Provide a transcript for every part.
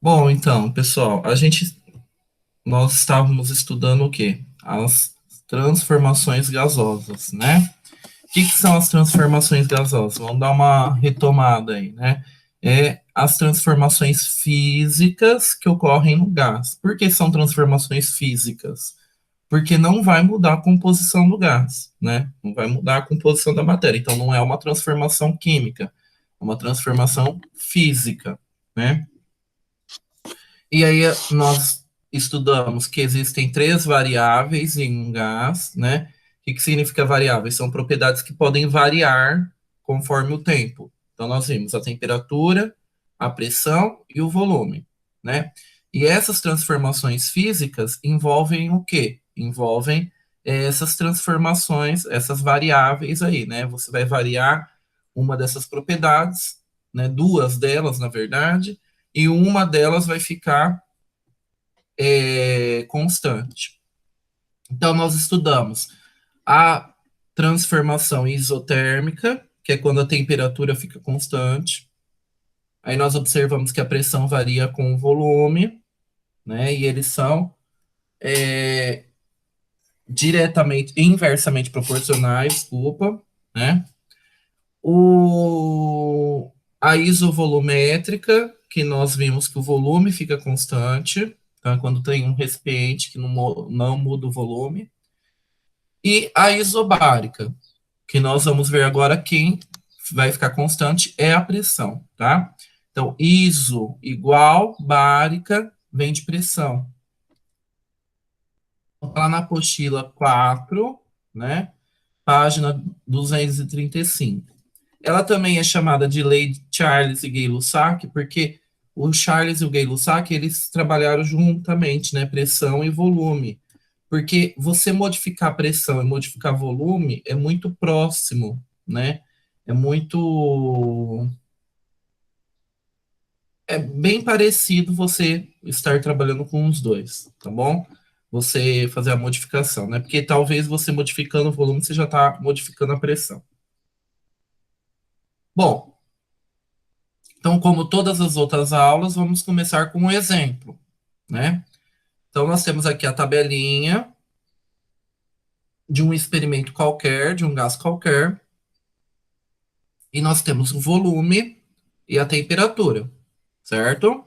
Bom, então, pessoal, nós estávamos estudando o quê? As transformações gasosas, né? O que são as transformações gasosas? Vamos dar uma retomada aí, né? É as transformações físicas que ocorrem no gás. Por que são transformações físicas? Porque não vai mudar a composição do gás, né? Não vai mudar a composição da matéria. Então, não é uma transformação química, é uma transformação física, né? E aí nós estudamos que existem três variáveis em um gás, né? O que significa variáveis? São propriedades que podem variar conforme o tempo. Então nós vimos a temperatura, a pressão e o volume, né? E essas transformações físicas envolvem o quê? Envolvem essas transformações, essas variáveis aí, né? Você vai variar uma dessas propriedades, né? Duas delas, na verdade, e uma delas vai ficar constante. Então, nós estudamos a transformação isotérmica, que é quando a temperatura fica constante. Aí nós observamos que a pressão varia com o volume, né? E eles são diretamente, inversamente proporcionais, desculpa, né? O, a isovolumétrica, que nós vimos que o volume fica constante, tá? Quando tem um recipiente que não muda o volume. E a isobárica, que nós vamos ver agora quem vai ficar constante é a pressão, tá? Então, iso igual, bárica, vem de pressão. Lá na apostila 4, né? Página 235. Ela também é chamada de lei de Charles e Gay-Lussac, porque o Charles e o Gay-Lussac, eles trabalharam juntamente, né? Pressão e volume. Porque você modificar pressão e modificar volume é muito próximo, né? É muito. É bem parecido você estar trabalhando com os dois, tá bom? Você fazer a modificação, né? Porque talvez você modificando o volume, você já está modificando a pressão. Bom, então, como todas as outras aulas, vamos começar com um exemplo, né? Então, nós temos aqui a tabelinha de um experimento qualquer, de um gás qualquer, e nós temos o volume e a temperatura, certo?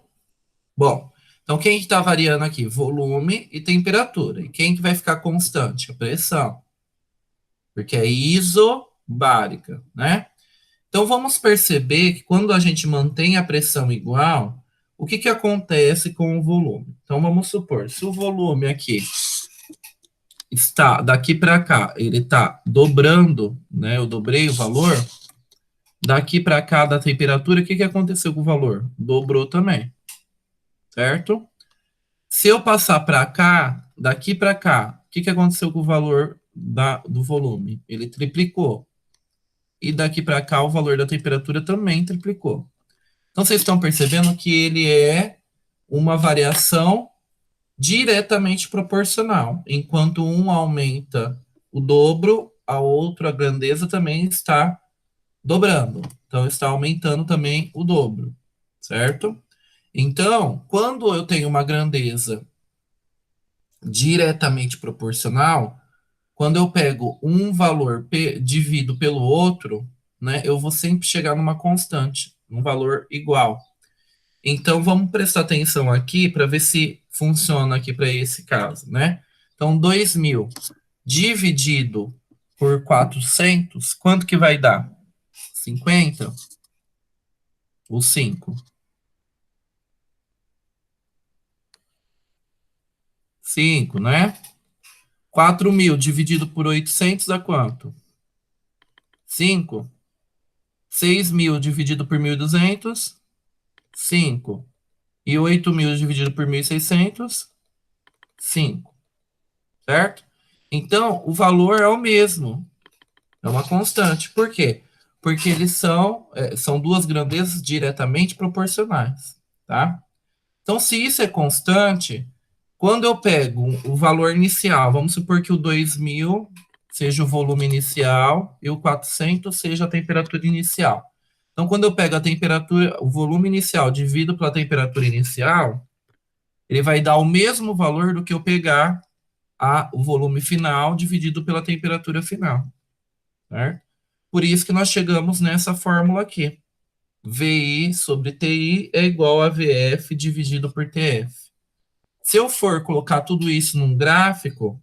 Bom, então quem está variando aqui? Volume e temperatura. E quem que vai ficar constante? A pressão, porque é isobárica, né? Então vamos perceber que quando a gente mantém a pressão igual, o que que acontece com o volume? Então vamos supor, se o volume aqui está daqui para cá, ele está dobrando, né? Eu dobrei o valor. Daqui para cá da temperatura, o que que aconteceu com o valor? Dobrou também, certo? Se eu passar para cá, daqui para cá, o que que aconteceu com o valor do volume? Ele triplicou. E daqui para cá, o valor da temperatura também triplicou. Então, vocês estão percebendo que ele é uma variação diretamente proporcional. Enquanto um aumenta o dobro, a outra, a grandeza, também está dobrando. Então, está aumentando também o dobro, certo? Então, quando eu tenho uma grandeza diretamente proporcional, quando eu pego um valor divido pelo outro, né, eu vou sempre chegar numa constante, um valor igual. Então, vamos prestar atenção aqui para ver se funciona aqui para esse caso, né? Então, 2.000 dividido por 400, quanto que vai dar? 50 ou 5? 5, né? 4.000 dividido por 800 dá quanto? 5. 6.000 dividido por 1.200, 5. E 8.000 dividido por 1.600, 5. Certo? Então, o valor é o mesmo. É uma constante. Por quê? Porque eles são duas grandezas diretamente proporcionais. Tá? Então, se isso é constante, quando eu pego o valor inicial, vamos supor que o 2.000 seja o volume inicial e o 400 seja a temperatura inicial. Então, quando eu pego a temperatura, o volume inicial divido pela temperatura inicial, ele vai dar o mesmo valor do que eu pegar o volume final dividido pela temperatura final, certo? Por isso que nós chegamos nessa fórmula aqui. VI sobre TI é igual a VF dividido por TF. Se eu for colocar tudo isso num gráfico,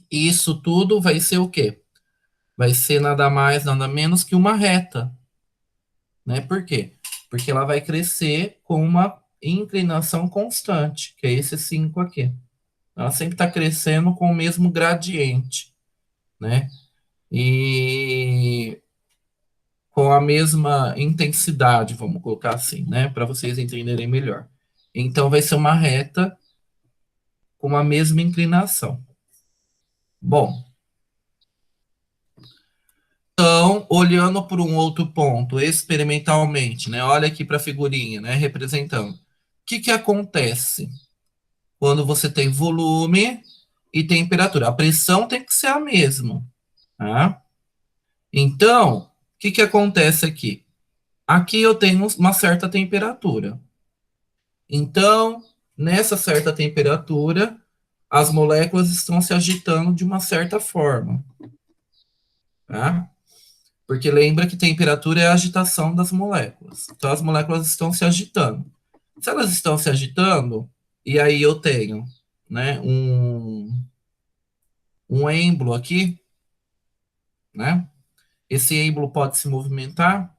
isso tudo vai ser o quê? Vai ser nada mais, nada menos que uma reta, né? Por quê? Porque ela vai crescer com uma inclinação constante, que é esse 5 aqui. Ela sempre está crescendo com o mesmo gradiente, né? E com a mesma intensidade, vamos colocar assim, né? Para vocês entenderem melhor. Então, vai ser uma reta com a mesma inclinação. Bom, então, olhando por um outro ponto, experimentalmente, né? Olha aqui para a figurinha, né? Representando. O que que acontece quando você tem volume e temperatura? A pressão tem que ser a mesma, tá? Então, o que que acontece aqui? Aqui eu tenho uma certa temperatura. Então, nessa certa temperatura, as moléculas estão se agitando de uma certa forma, tá? Porque lembra que temperatura é a agitação das moléculas. Então, as moléculas estão se agitando. Se elas estão se agitando, e aí eu tenho, né, um êmbolo aqui, né? Esse êmbolo pode se movimentar,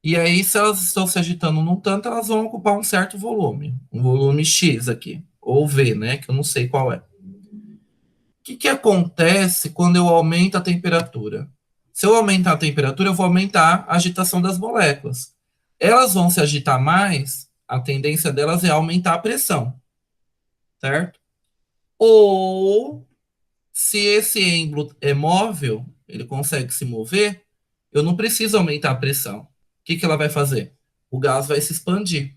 e aí, se elas estão se agitando num tanto, elas vão ocupar um certo volume, um volume X aqui, ou V, né, que eu não sei qual é. O que que acontece quando eu aumento a temperatura? Se eu aumentar a temperatura, eu vou aumentar a agitação das moléculas. Elas vão se agitar mais, a tendência delas é aumentar a pressão, certo? Ou, se esse êmbolo é móvel, ele consegue se mover, eu não preciso aumentar a pressão. O que que ela vai fazer? O gás vai se expandir.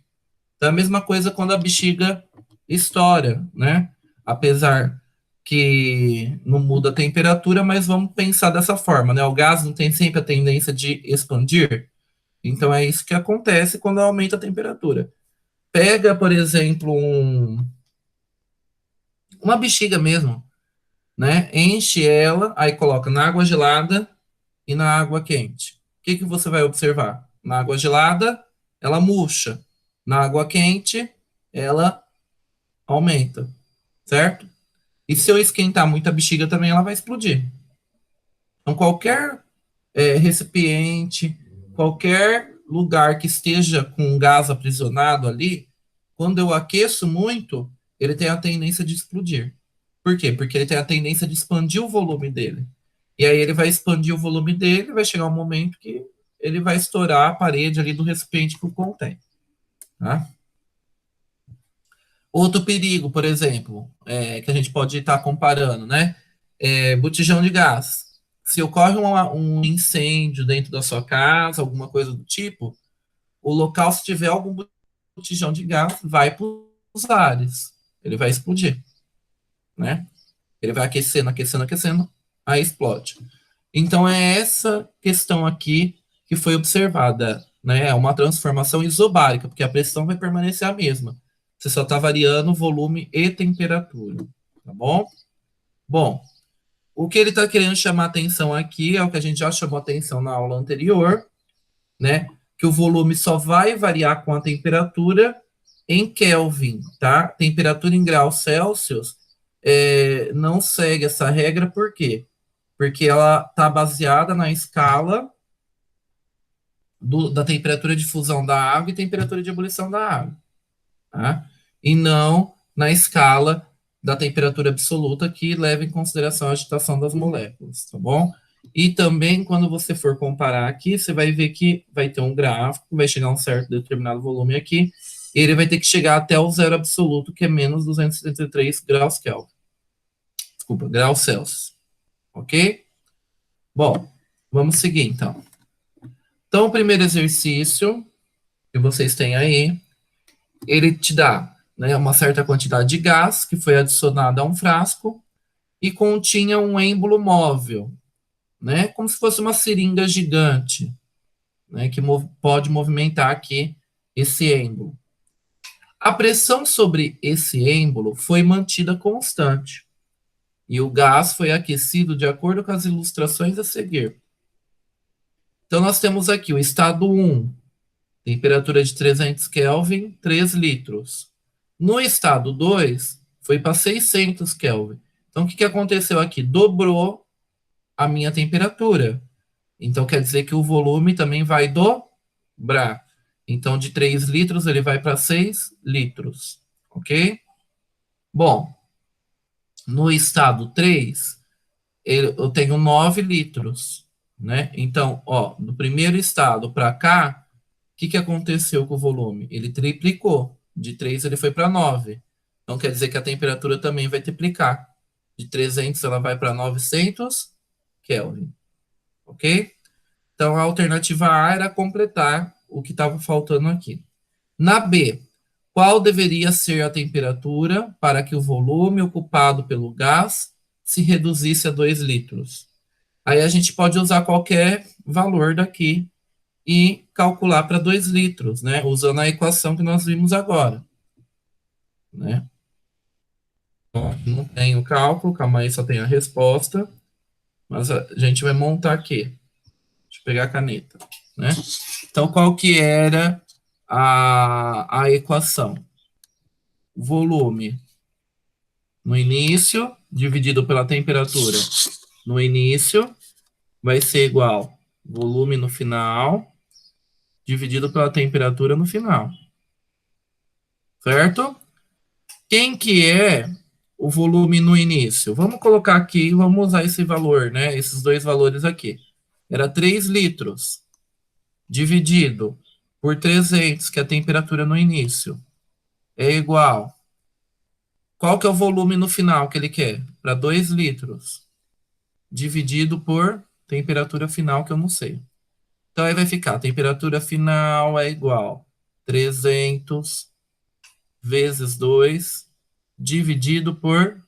Então, é a mesma coisa quando a bexiga estoura, né? Apesar que não muda a temperatura, mas vamos pensar dessa forma, né? O gás não tem sempre a tendência de expandir. Então, é isso que acontece quando aumenta a temperatura. Pega, por exemplo, uma bexiga mesmo, né? Enche ela, aí coloca na água gelada e na água quente. O que que você vai observar? Na água gelada, ela murcha. Na água quente, ela aumenta, certo? E se eu esquentar muito a bexiga também, ela vai explodir. Então, qualquer recipiente, qualquer lugar que esteja com gás aprisionado ali, quando eu aqueço muito, ele tem a tendência de explodir. Por quê? Porque ele tem a tendência de expandir o volume dele. E aí ele vai expandir o volume dele, vai chegar um momento que ele vai estourar a parede ali do recipiente que o contém. Tá? Outro perigo, por exemplo, que a gente pode estar comparando, né? Botijão de gás. Se ocorre um incêndio dentro da sua casa, alguma coisa do tipo, o local, se tiver algum botijão de gás, vai para os ares. Ele vai explodir, né? Ele vai aquecendo, aquecendo, aquecendo, aí explode. Então, é essa questão aqui que foi observada, né? É uma transformação isobárica, porque a pressão vai permanecer a mesma. Você só está variando volume e temperatura, tá bom? Bom, o que ele está querendo chamar atenção aqui é o que a gente já chamou atenção na aula anterior, né? Que o volume só vai variar com a temperatura em Kelvin, tá? Temperatura em graus Celsius não segue essa regra, por quê? Porque ela está baseada na escala da temperatura de fusão da água e temperatura de ebulição da água, tá? E não na escala da temperatura absoluta que leva em consideração a agitação das moléculas, tá bom? E também, quando você for comparar aqui, você vai ver que vai ter um gráfico, vai chegar a um certo determinado volume aqui, e ele vai ter que chegar até o zero absoluto, que é menos 273 graus Kelvin. Desculpa, graus Celsius. Ok? Bom, vamos seguir então. Então, o primeiro exercício que vocês têm aí, ele te dá, né, uma certa quantidade de gás que foi adicionada a um frasco e continha um êmbolo móvel, né, como se fosse uma seringa gigante. né, que pode movimentar aqui esse êmbolo. A pressão sobre esse êmbolo foi mantida constante e o gás foi aquecido de acordo com as ilustrações a seguir. Então, nós temos aqui o estado 1, temperatura de 300 Kelvin, 3 litros. No estado 2, foi para 600 Kelvin. Então, o que aconteceu aqui? Dobrou a minha temperatura. Então, quer dizer que o volume também vai dobrar. Então, de 3 litros, ele vai para 6 litros. Ok? Bom, no estado 3, eu tenho 9 litros. Né? Então, ó, do primeiro estado para cá, o que aconteceu com o volume? Ele triplicou. De 3 ele foi para 9. Então, quer dizer que a temperatura também vai triplicar. De 300 ela vai para 900 Kelvin. Ok? Então, a alternativa A era completar o que estava faltando aqui. Na B, qual deveria ser a temperatura para que o volume ocupado pelo gás se reduzisse a 2 litros? Aí a gente pode usar qualquer valor daqui e calcular para 2 litros, né? Usando a equação que nós vimos agora. Né? Ó, não tem o cálculo, calma aí, só tem a resposta. Mas a gente vai montar aqui. Deixa eu pegar a caneta. Né? Então, qual que era a equação? Volume no início, dividido pela temperatura no início, vai ser igual volume no final, dividido pela temperatura no final. Certo? Quem que é o volume no início? Vamos colocar aqui, vamos usar esse valor, né? Esses dois valores aqui. Era 3 litros, dividido por 300, que é a temperatura no início, é igual. Qual que é o volume no final que ele quer? Para 2 litros, dividido por temperatura final, que eu não sei. Então, aí vai ficar, a temperatura final é igual 300 vezes 2, dividido por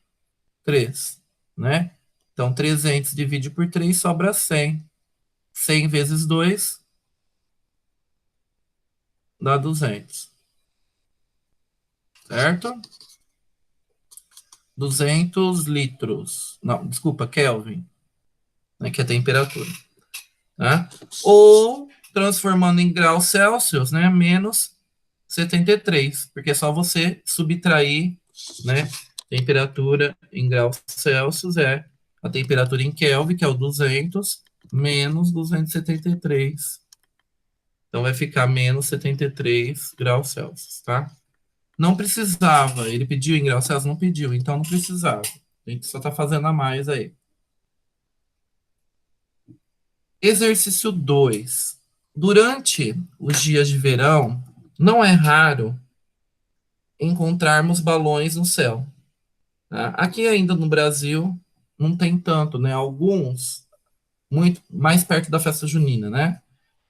3, né? Então, 300 divide por 3 sobra 100. 100 vezes 2 dá 200, certo? 200 litros. Não, desculpa, Kelvin, né, que é a temperatura. Tá? Ou, transformando em graus Celsius, né, menos 73, porque é só você subtrair, né, temperatura em graus Celsius é a temperatura em Kelvin, que é o 200, menos 273. Então vai ficar menos 73 graus Celsius, tá? Não precisava, ele pediu em graus Celsius? Não pediu, então não precisava. A gente só tá fazendo a mais aí. Exercício 2. Durante os dias de verão, não é raro encontrarmos balões no céu. Tá? Aqui ainda no Brasil não tem tanto, né? Alguns muito mais perto da festa junina, né?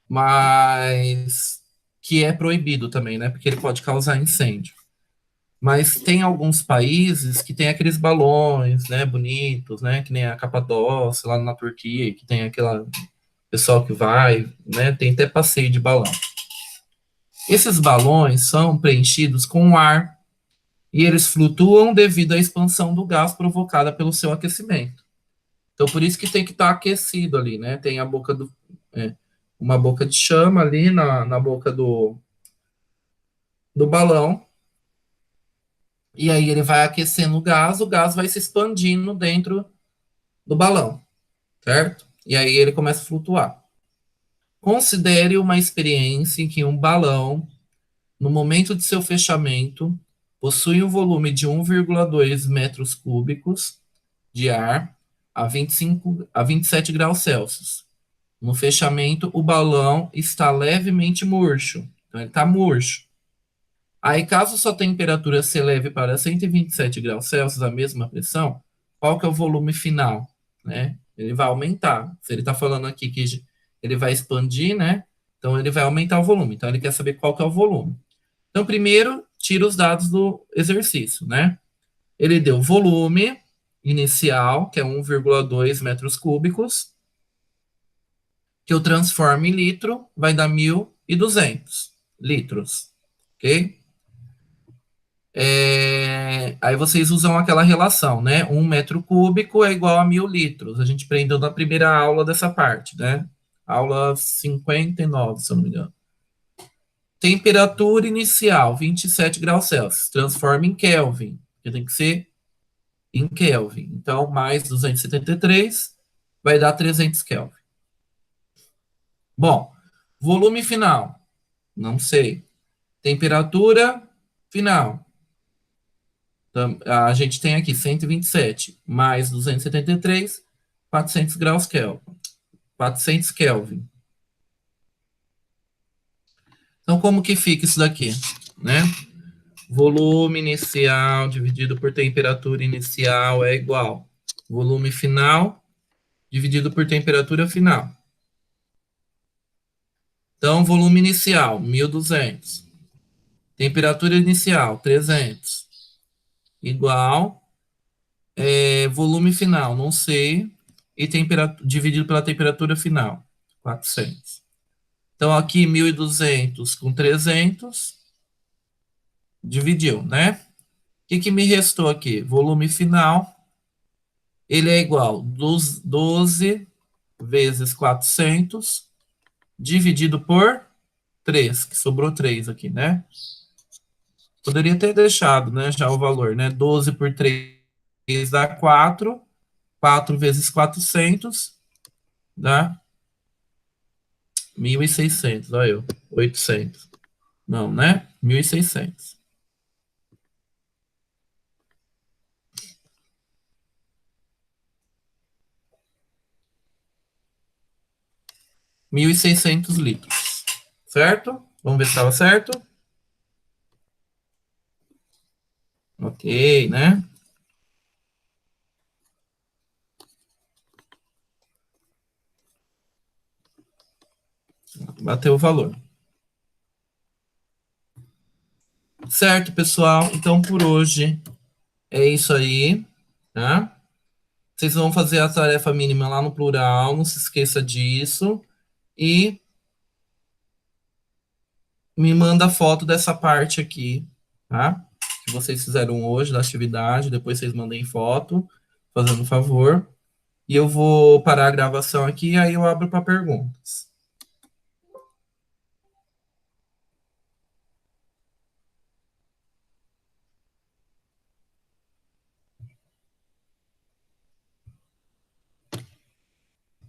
Mas que é proibido também, né? Porque ele pode causar incêndio. Mas tem alguns países que tem aqueles balões, né, bonitos, né, que nem a Capadócia lá na Turquia, que tem aquela pessoal que vai, né, tem até passeio de balão. Esses balões são preenchidos com ar e eles flutuam devido à expansão do gás provocada pelo seu aquecimento. Então, por isso que tem que estar aquecido ali, né? Tem a boca do, uma boca de chama ali na boca do balão. E aí ele vai aquecendo o gás vai se expandindo dentro do balão, certo? E aí ele começa a flutuar. Considere uma experiência em que um balão, no momento de seu fechamento, possui um volume de 1,2 metros cúbicos de ar a 27 graus Celsius. No fechamento, o balão está levemente murcho. Então, ele está murcho. Aí, caso sua temperatura se eleve para 127 graus Celsius, a mesma pressão, qual que é o volume final? Né? Ele vai aumentar. Se ele está falando aqui que ele vai expandir, né? Então, ele vai aumentar o volume. Então, ele quer saber qual que é o volume. Então, primeiro, tira os dados do exercício, né? Ele deu volume inicial, que é 1,2 metros cúbicos, que eu transformo em litro, vai dar 1.200 litros, ok? Aí vocês usam aquela relação, né? 1 metro cúbico é igual a 1.000 litros. A gente aprendeu na primeira aula dessa parte, né? Aula 59, se eu não me engano. Temperatura inicial, 27 graus Celsius. Transforma em Kelvin, que tem que ser em Kelvin. Então, mais 273 vai dar 300 Kelvin. Bom, volume final, não sei. Temperatura final. Então, a gente tem aqui 127 mais 273, 400 graus Kelvin. 400 Kelvin. Então, como que fica isso daqui? Né? Volume inicial dividido por temperatura inicial é igual. Volume final dividido por temperatura final. Então, volume inicial, 1.200. Temperatura inicial, 300. Igual. Volume final, não sei. E dividido pela temperatura final, 400. Então, aqui, 1.200 com 300. Dividiu, né? O que me restou aqui? Volume final, ele é igual a 12 vezes 400, dividido por 3, que sobrou 3 aqui, né? Poderia ter deixado, né, já o valor, né? 12 por 3 dá 4. 4 vezes 400 dá 1.600. Olha eu, 800. Não, né? 1.600. 1.600 litros. Certo? Vamos ver se estava certo. Ok, né? Bateu o valor. Certo, pessoal? Então, por hoje é isso aí, tá? Vocês vão fazer a tarefa mínima lá no plural, não se esqueça disso. E me manda foto dessa parte aqui, tá? Que vocês fizeram hoje da atividade, depois vocês mandem foto, fazendo um favor. E eu vou parar a gravação aqui, aí eu abro para perguntas.